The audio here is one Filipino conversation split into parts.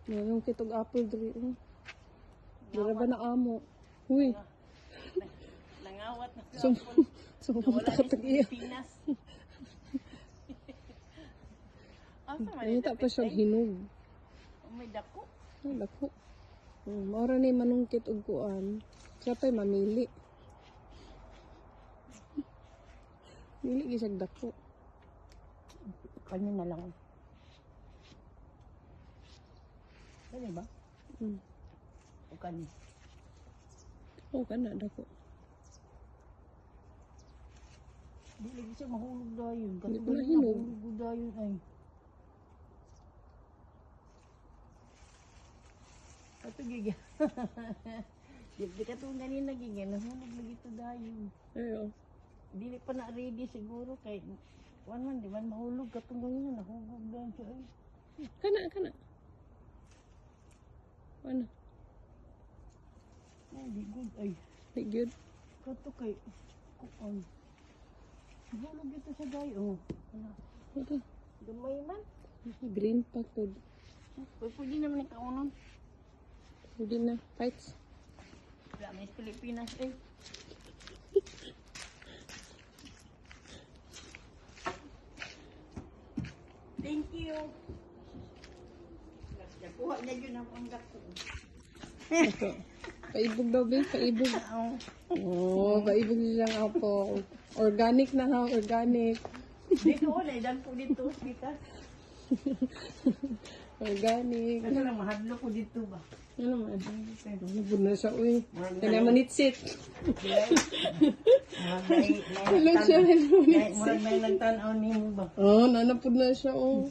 Mayroong kitog apple diri. Dira ba na amo? Uy. Nangawat na So, pumunta ka tag-iya. Pinas. Nangita pa siya hinog. May dako. Ay, dako. Maura ni manungkit og kuan. Siya pa'y mamili. Mili gisag dako. Kanya na lang. Kanya ba? O kanya? Oo, kana dako. Di lagi siya mahulog dayon. Di pa nahinog. Mahulog dayon ay. Ato giga. Di ka itong ganina giga. Nahulog lagi ito dayon. Ayo. Dili pa na ready siguro kay wan man di man mahulog katong ganina nahulog dayon siya ay. Kana. Ano? Ay, di good ay. Ay, good. Kato kay kuan. Nahulog ito sa dayon. Ano? Ito. Gamay man. Green pa to. Pwede naman yung kaunon. Hindi na. Fights. Wala may Pilipinas eh. Thank you. Nakuha niya yun ang panggap ko. Ito. Paibog daw, babe. Paibog. Oh, paibog nilang apple. Organic na ha. Organic. Dito ko, naidan po dito. Kita. Organic. Kasi lang mahadlo ko dito ba? Ano naman? Nabud na siya, uy. Kaya manitsit. Hello siya, hello manitsit. Murag may nagtanaw ni mo ba? Oh, nanapod na siya, oh.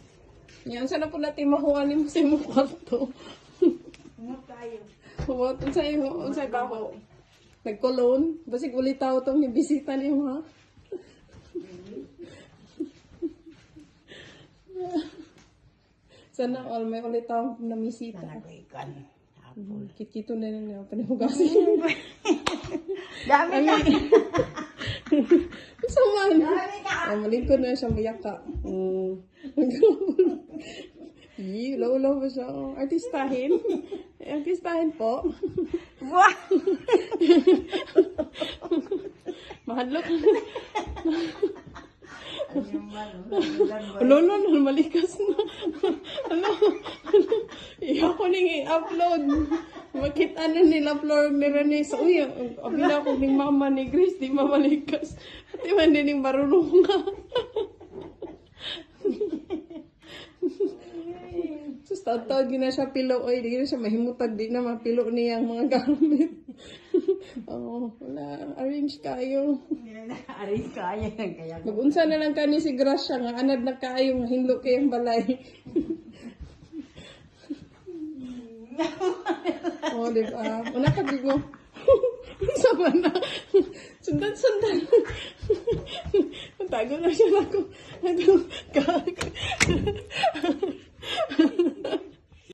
Yan, sana po natin makuhanin mo sa imong kwarto. Ano tayo? What? Unsay baho? Nagkulon? Basig ulitaw itong bisita niyo, ha? Sana all may ulitaw na misita. Sana ko ikan. Kit-kito na rin niya. Panihugasin. Dami ka! Saman. Malingkod na siya mayaka. Ulaw-ulaw ba siya? Artistahin. Artistahin po. Wah! Mahadlok. Ano Lolo, malikas na. Ano? Iyo ko nang i-upload. Makita na nila upload ni Rene. So, uy, abila ko ni mama ni Grace, di mamalikas. Pati man din yung marunong nga. Sus, tawag na siya pilo. Oy, di na siya mahimutag. Di na mapilo niya ang mga gamit. Oh, wala. Arrange kayo. Aray kaya kaya. Mag-unsa na lang kani si Gracia nga anad na kayo nga hinlo kayong balay. Oh, di ba? Una ka di mo. Sa ba na? Sundan. Tago na siya ako.